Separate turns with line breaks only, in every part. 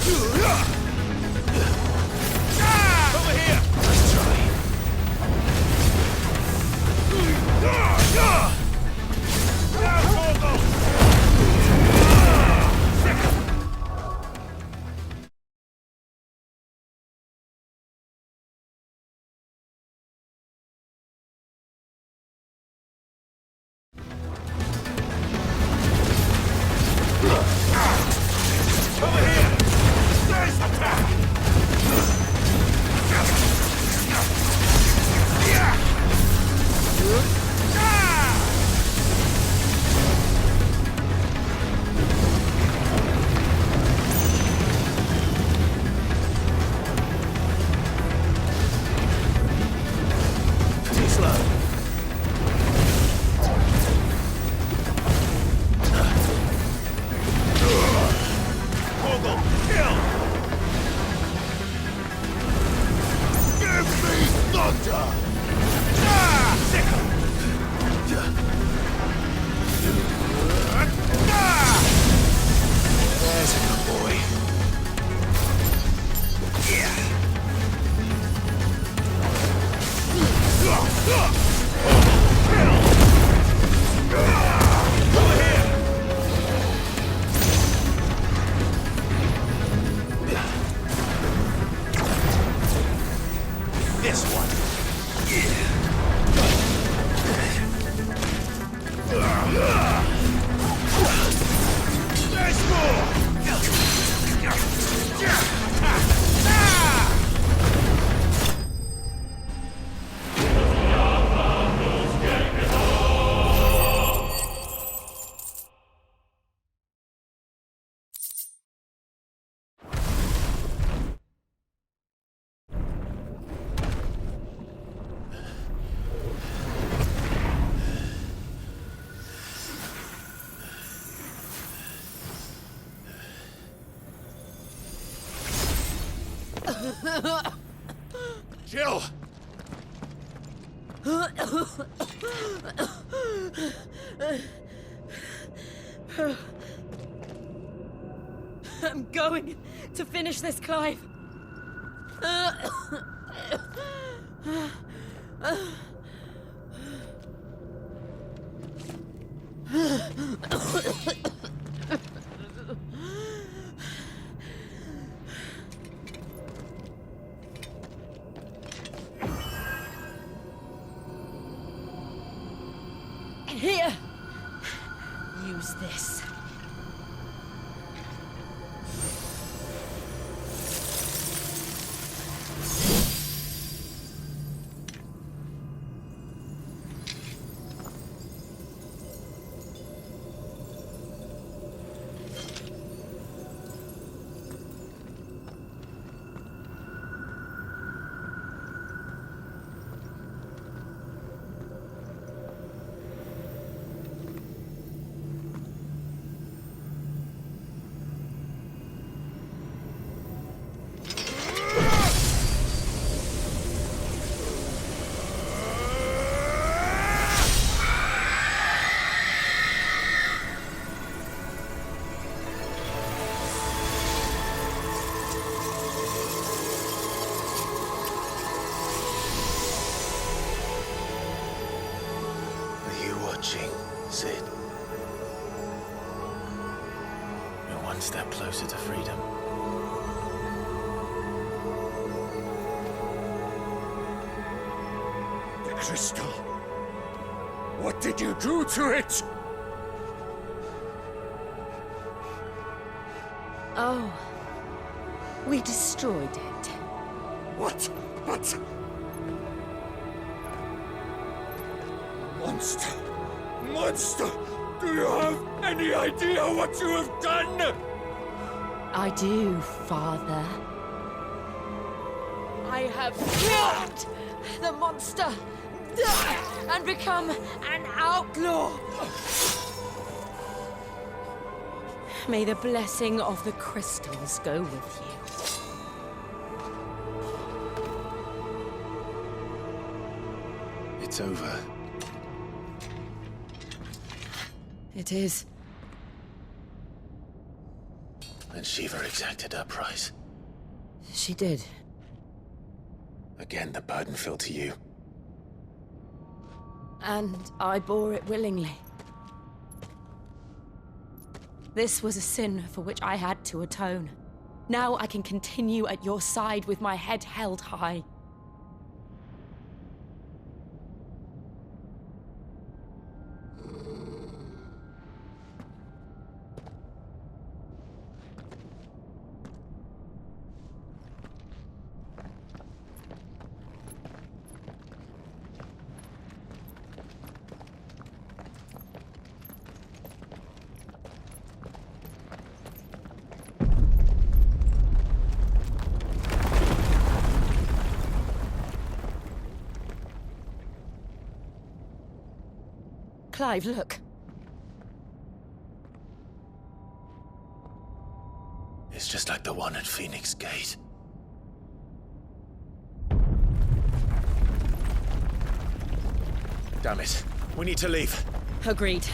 Over here! Let's try. Over here! There's attack! Too slow. Kill! Give me thunder! Sickle! There's a good boy. Yeah. Over here! This one. There's more! Jill!
I'm going to finish this, Clive. Here! Use this.
Sid. We're one step closer to freedom.
The crystal. What did you do to it?
Oh. We destroyed it.
What? But... Monster! Monster! Do you have any idea what you have done?
I do, Father. I have killed the monster and become an outlaw. May the blessing of the crystals go with you.
It's over.
It is.
And Shiva exacted her price.
She did.
Again, the burden fell to you.
And I bore it willingly. This was a sin for which I had to atone. Now I can continue at your side with my head held high. Clive, look.
It's just like the one at Phoenix Gate. Damn it. We need to leave.
Agreed.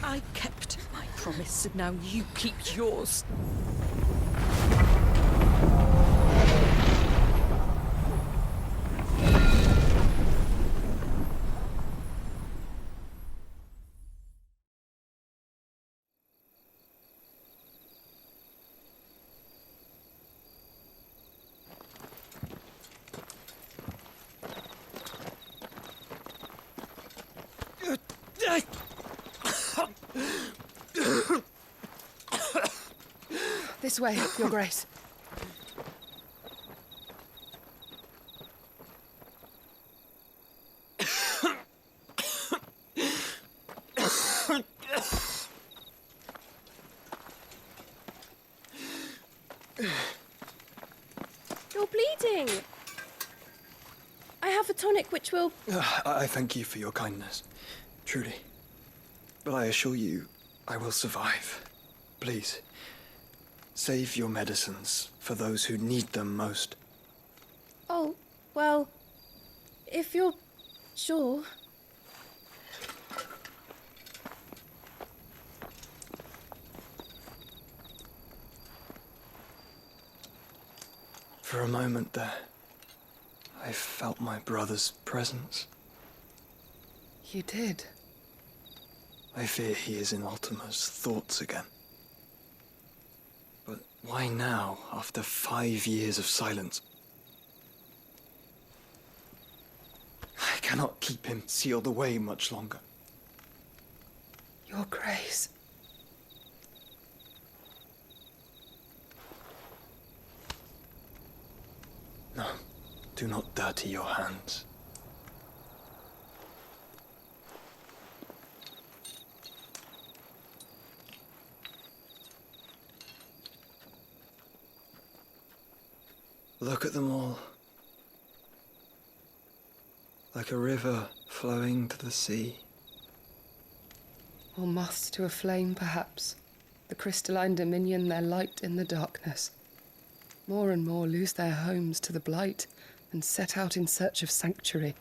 I kept my promise, and now you keep yours.
This way, Your Grace.
You're bleeding. I have a tonic which will...
I thank you for your kindness, truly. But I assure you, I will survive. Please, save your medicines for those who need them most.
Oh, well, if you're sure...
For a moment there, I felt my brother's presence.
You did.
I fear he is in Ultima's thoughts again. But why now, after 5 years of silence? I cannot keep him sealed away much longer.
Your Grace.
No, do not dirty your hands. Look at them all. Like a river flowing to the sea.
Or moths to a flame, perhaps. The crystalline dominion their light in the darkness. More and more lose their homes to the blight and set out in search of sanctuary,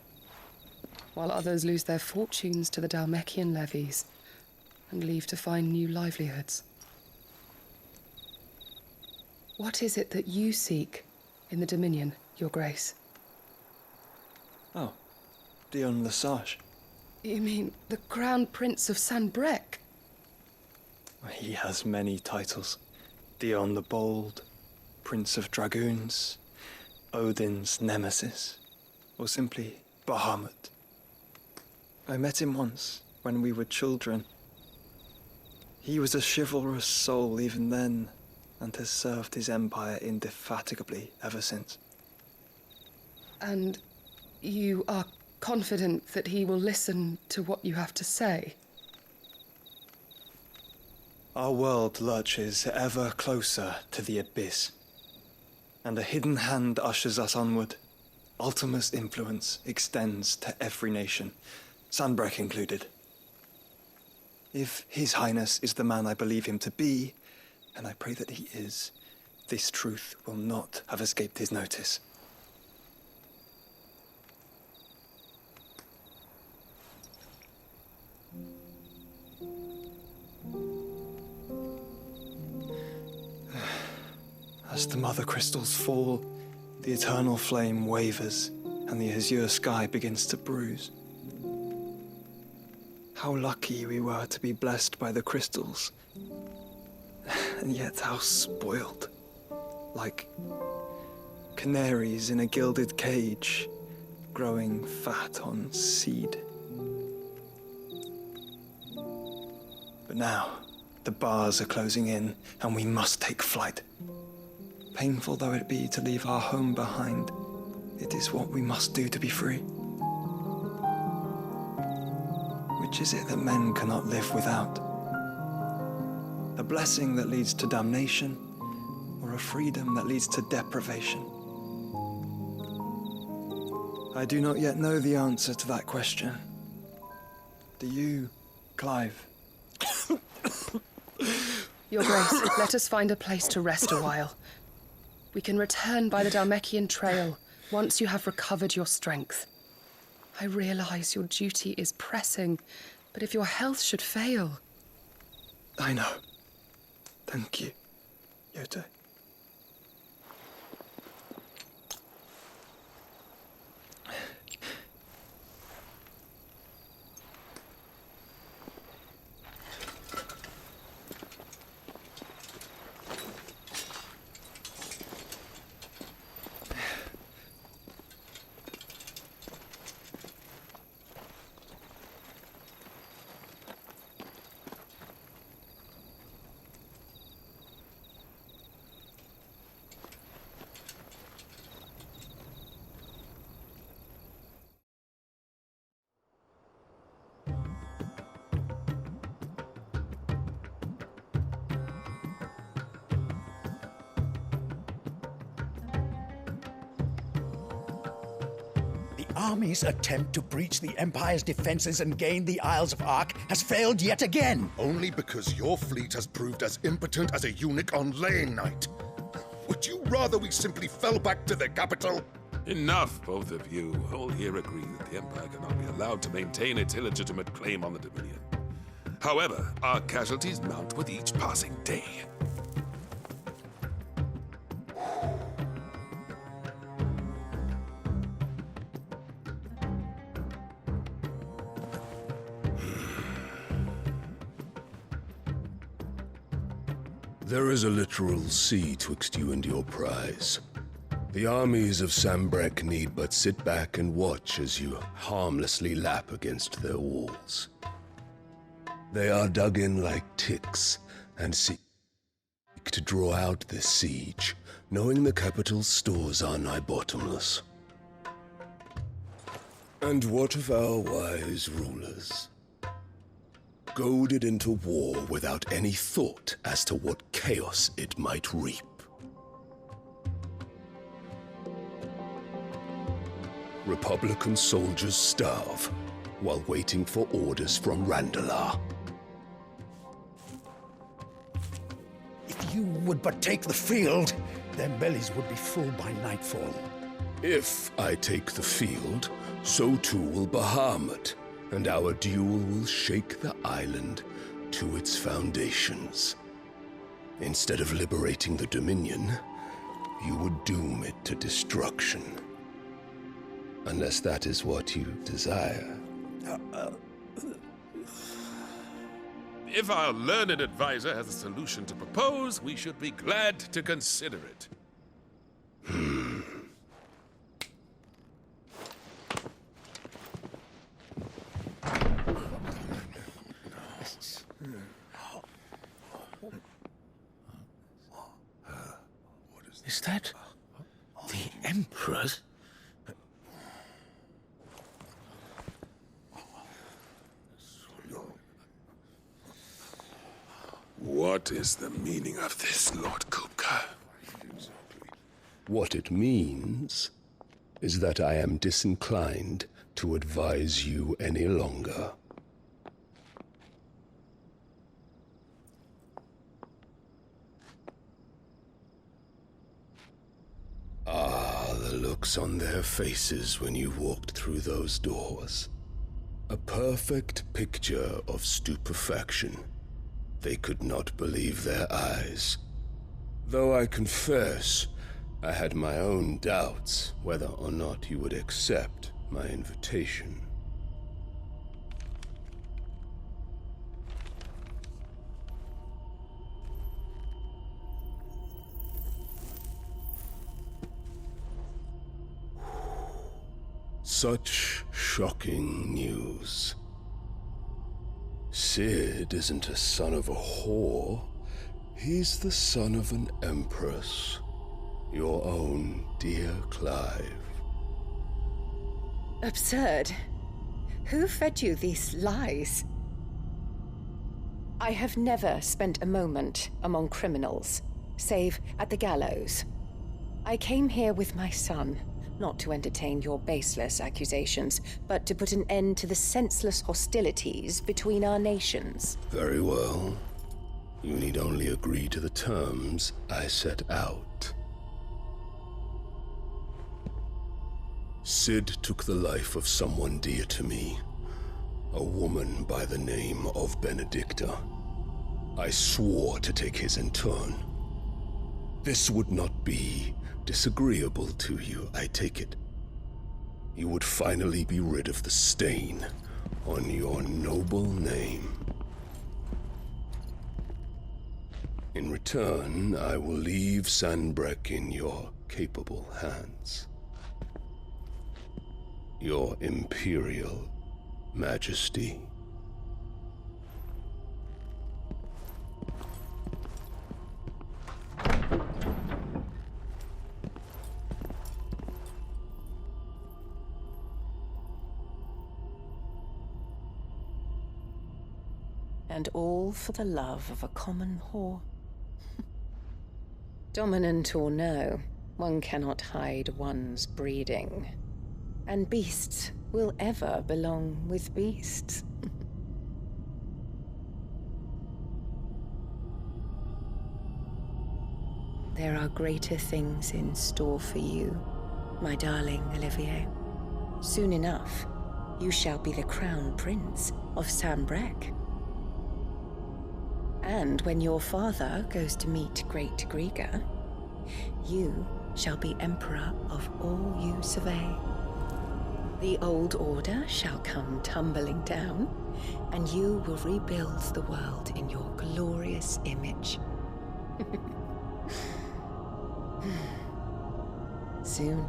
while others lose their fortunes to the Dalmekian levies and leave to find new livelihoods. What is it that you seek in the Dominion, Your Grace?
Oh, Dion Lesage.
You mean the Crown Prince of Sanbrec?
He has many titles. Dion the Bold, Prince of Dragoons, Odin's Nemesis, or simply Bahamut. I met him once, when we were children. He was a chivalrous soul even then, and has served his empire indefatigably ever since.
And you are confident that he will listen to what you have to say?
Our world lurches ever closer to the abyss, and a hidden hand ushers us onward. Ultima's influence extends to every nation, Sanbreque included. If His Highness is the man I believe him to be, and I pray that he is, this truth will not have escaped his notice. As the mother crystals fall, the eternal flame wavers, and the azure sky begins to bruise. How lucky we were to be blessed by the crystals, and yet how spoiled. Like canaries in a gilded cage, growing fat on seed. But now, the bars are closing in, and we must take flight. Painful though it be to leave our home behind, it is what we must do to be free. Which is it that men cannot live without? A blessing that leads to damnation, or a freedom that leads to deprivation? I do not yet know the answer to that question. Do you, Clive?
Your Grace, let us find a place to rest a while. We can return by the Dalmekian trail once you have recovered your strength. I realize your duty is pressing, but if your health should fail...
I know. Thank you, Goty.
The army's attempt to breach the Empire's defenses and gain the Isles of Ark has failed yet again.
Only because your fleet has proved as impotent as a eunuch on laying night. Would you rather we simply fell back to the capital?
Enough, both of you. All here agree that the Empire cannot be allowed to maintain its illegitimate claim on the Dominion. However, our casualties mount with each passing day.
There is a literal sea twixt you and your prize. The armies of Sanbreque need but sit back and watch as you harmlessly lap against their walls. They are dug in like ticks and seek to draw out this siege, knowing the capital's stores are nigh bottomless. And what of our wise rulers? Goaded into war without any thought as to what chaos it might reap. Republican soldiers starve while waiting for orders from Randalar.
If you would but take the field, their bellies would be full by nightfall.
If I take the field, so too will Bahamut, and our duel will shake the island to its foundations. Instead of liberating the Dominion, you would doom it to destruction. Unless that is what you desire.
If our learned advisor has a solution to propose, we should be glad to consider it.
Is that the Emperor's?
What is the meaning of this, Lord Kupka?
What it means is that I am disinclined to advise you any longer. Ah, the looks on their faces when you walked through those doors. A perfect picture of stupefaction. They could not believe their eyes. Though I confess, I had my own doubts whether or not you would accept my invitation. Such shocking news. Sid isn't a son of a whore. He's the son of an empress. Your own dear Clive.
Absurd. Who fed you these lies? I have never spent a moment among criminals, save at the gallows. I came here with my son, not to entertain your baseless accusations, but to put an end to the senseless hostilities between our nations.
Very well. You need only agree to the terms I set out. Sid took the life of someone dear to me, a woman by the name of Benedicta. I swore to take his in turn. This would not be disagreeable to you, I take it. You would finally be rid of the stain on your noble name. In return, I will leave Sanbreque in your capable hands. Your Imperial Majesty.
And all for the love of a common whore. Dominant or no, one cannot hide one's breeding. And beasts will ever belong with beasts. There are greater things in store for you, my darling Olivier. Soon enough, you shall be the crown prince of Sanbreque. And when your father goes to meet Great Griga, you shall be emperor of all you survey. The old order shall come tumbling down, and you will rebuild the world in your glorious image. Soon.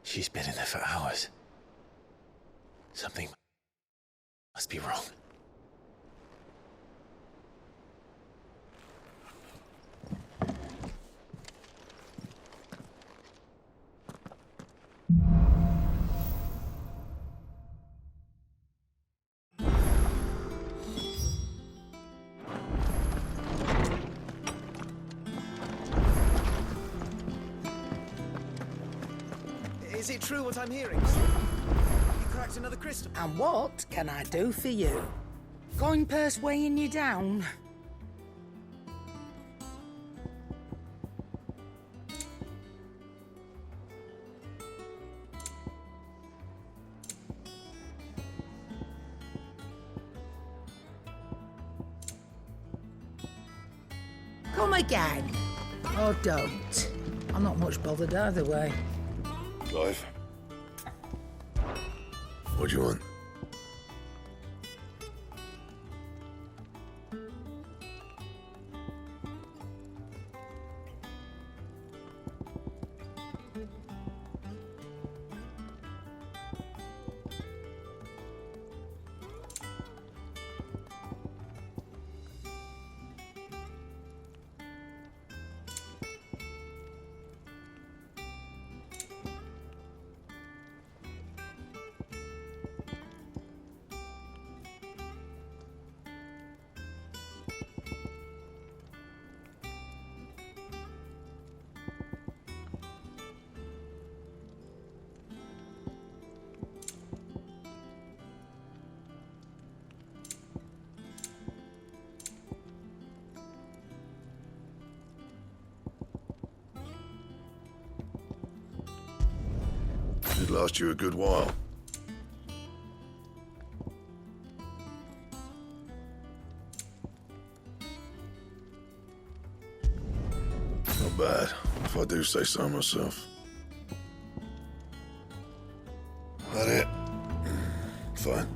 She's been in there for hours. Something must be wrong.
Is it true what I'm hearing? You cracked another crystal.
And what can I do for you? Coin purse weighing you down? Come again. Or don't. I'm not much bothered either way.
Clive? What do you want? Should last you a good while. Not bad, if I do say so myself. That it? Fine.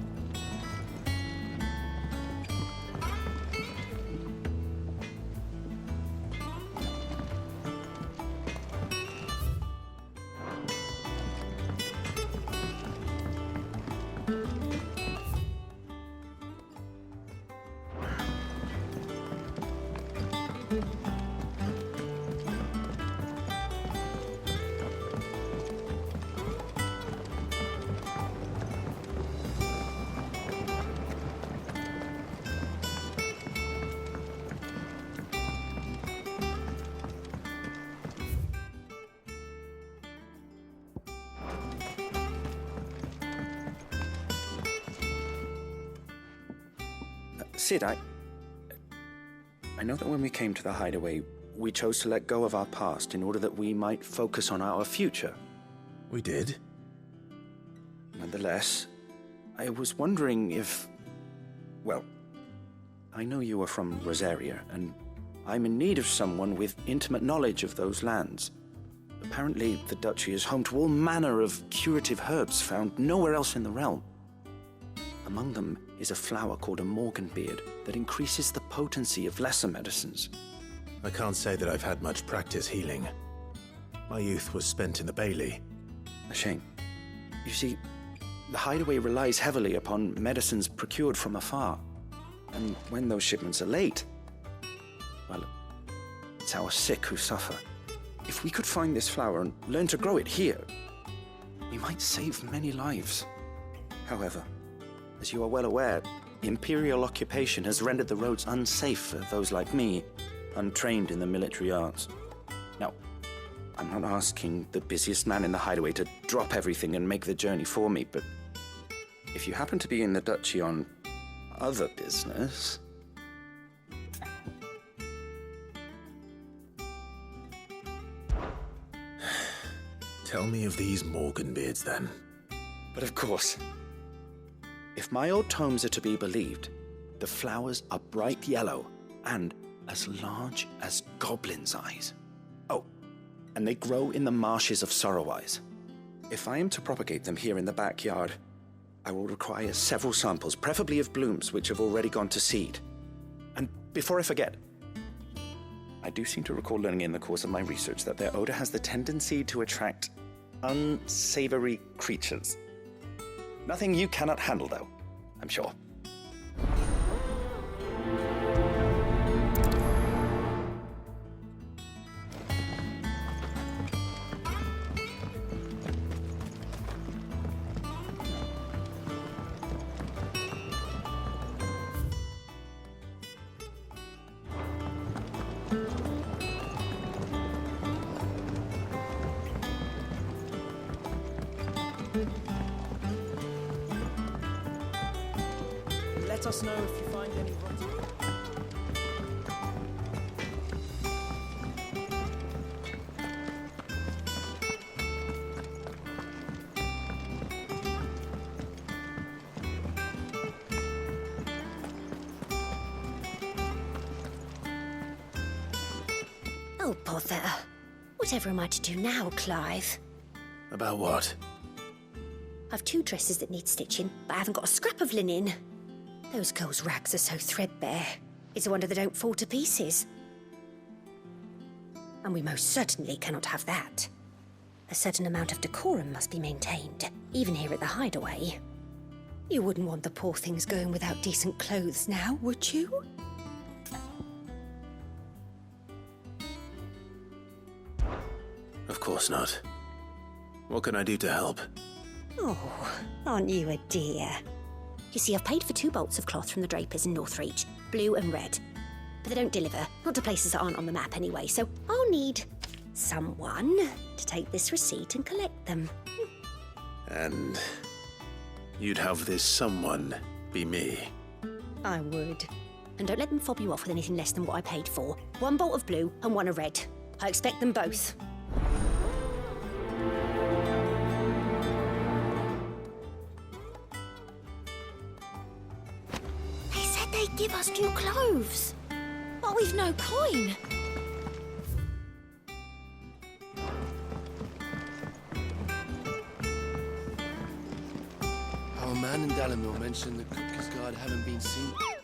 Sid, I know that when we came to the hideaway, we chose to let go of our past in order that we might focus on our future.
We did?
Nonetheless, I was wondering if... Well, I know you are from Rosaria, and I'm in need of someone with intimate knowledge of those lands. Apparently, the duchy is home to all manner of curative herbs found nowhere else in the realm. Among them is a flower called a morganbeard that increases the potency of lesser medicines.
I can't say that I've had much practice healing. My youth was spent in the Bailey.
A shame. You see, the hideaway relies heavily upon medicines procured from afar. And when those shipments are late, well, it's our sick who suffer. If we could find this flower and learn to grow it here, we might save many lives. However, as you are well aware, imperial occupation has rendered the roads unsafe for those like me, untrained in the military arts. Now, I'm not asking the busiest man in the hideaway to drop everything and make the journey for me, but if you happen to be in the duchy on other business...
Tell me of these morganbeards, then.
But of course. If my old tomes are to be believed, the flowers are bright yellow and as large as goblins' eyes. Oh, and they grow in the marshes of Sorrowwise. If I am to propagate them here in the backyard, I will require several samples, preferably of blooms which have already gone to seed. And before I forget, I do seem to recall learning in the course of my research that their odor has the tendency to attract unsavory creatures. Nothing you cannot handle, though, I'm sure.
Let us know if you find any writing.
Oh, bother. Whatever am I to do now, Clive?
About what?
I've 2 dresses that need stitching, but I haven't got a scrap of linen. Those girls' rags are so threadbare. It's a wonder they don't fall to pieces. And we most certainly cannot have that. A certain amount of decorum must be maintained, even here at the hideaway. You wouldn't want the poor things going without decent clothes now, would you?
Of course not. What can I do to help?
Oh, aren't you a dear? You see, I've paid for 2 bolts of cloth from the drapers in Northreach, blue and red. But they don't deliver, not to places that aren't on the map anyway, so I'll need someone to take this receipt and collect them.
And you'd have this someone be me?
I would. And don't let them fob you off with anything less than what I paid for. 1 bolt of blue and 1 of red. I expect them both.
give us new clothes. But we've no coin.
Our man in Dalamil mentioned the Cook's Guard haven't been seen.